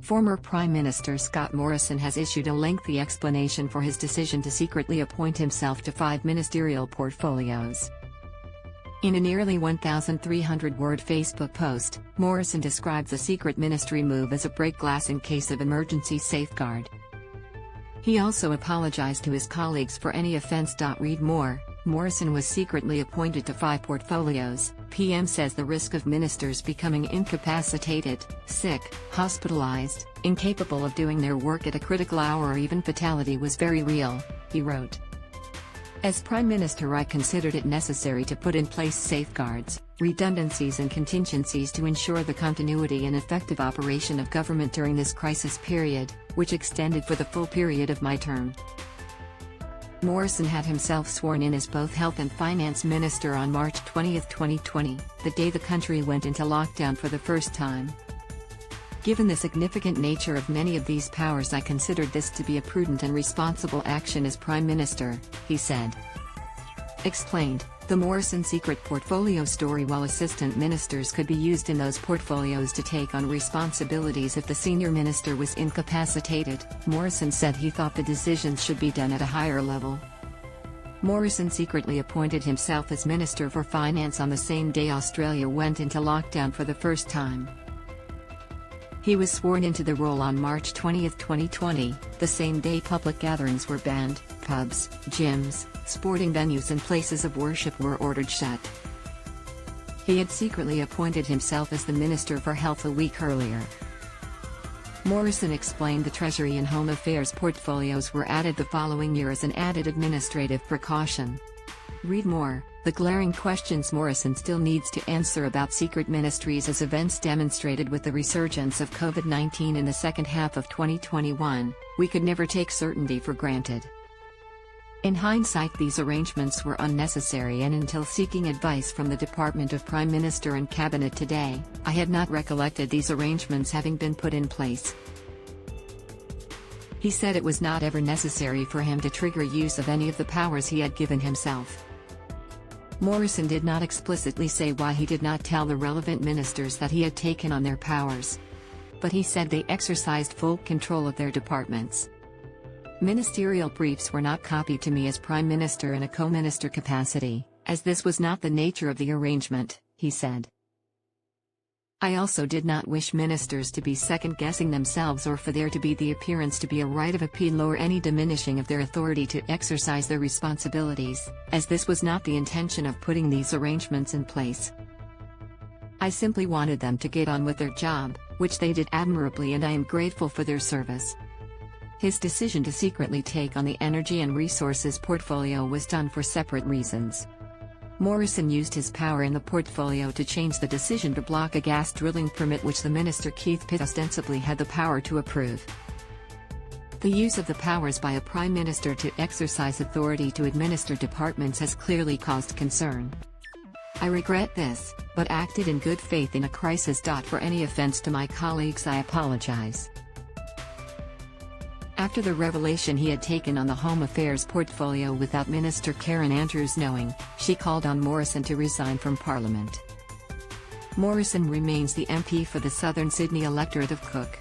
Former Prime Minister Scott Morrison has issued a lengthy explanation for his decision to secretly appoint himself to 5 ministerial portfolios. In a nearly 1,300-word Facebook post, Morrison described the secret ministry move as a break glass in case of emergency safeguard. He also apologized to his colleagues for any offense. Read more. Morrison was secretly appointed to 5 portfolios. PM says the risk of ministers becoming incapacitated, sick, hospitalized, incapable of doing their work at a critical hour or even fatality was very real, he wrote. As Prime Minister, I considered it necessary to put in place safeguards, redundancies and contingencies to ensure the continuity and effective operation of government during this crisis period, which extended for the full period of my term. Morrison had himself sworn in as both Health and Finance Minister on March 20, 2020, the day the country went into lockdown for the first time. Given the significant nature of many of these powers, I considered this to be a prudent and responsible action as Prime Minister, he said. Explained, the Morrison secret portfolio story. While assistant ministers could be used in those portfolios to take on responsibilities if the senior minister was incapacitated, Morrison said he thought the decisions should be done at a higher level. Morrison secretly appointed himself as Minister for Finance on the same day Australia went into lockdown for the first time. He was sworn into the role on March 20, 2020, the same day public gatherings were banned, pubs, gyms, sporting venues and places of worship were ordered shut. He had secretly appointed himself as the Minister for Health a week earlier. Morrison explained the Treasury and Home Affairs portfolios were added the following year as an added administrative precaution. Read more. The glaring questions Morrison still needs to answer about secret ministries as events demonstrated with the resurgence of COVID-19 in the second half of 2021, we could never take certainty for granted. In hindsight, these arrangements were unnecessary, and until seeking advice from the Department of Prime Minister and Cabinet today, I had not recollected these arrangements having been put in place. He said it was not ever necessary for him to trigger use of any of the powers he had given himself. Morrison did not explicitly say why he did not tell the relevant ministers that he had taken on their powers. But he said they exercised full control of their departments. Ministerial briefs were not copied to me as Prime Minister in a co-minister capacity, as this was not the nature of the arrangement, he said. I also did not wish ministers to be second-guessing themselves or for there to be the appearance to be a right of appeal or any diminishing of their authority to exercise their responsibilities, as this was not the intention of putting these arrangements in place. I simply wanted them to get on with their job, which they did admirably, and I am grateful for their service. His decision to secretly take on the Energy and Resources portfolio was done for separate reasons. Morrison used his power in the portfolio to change the decision to block a gas drilling permit which the Minister Keith Pitt ostensibly had the power to approve. The use of the powers by a Prime Minister to exercise authority to administer departments has clearly caused concern. I regret this, but acted in good faith in a crisis. For any offense to my colleagues, I apologize. After the revelation he had taken on the Home Affairs portfolio without Minister Karen Andrews knowing, she called on Morrison to resign from Parliament. Morrison remains the MP for the Southern Sydney electorate of Cook.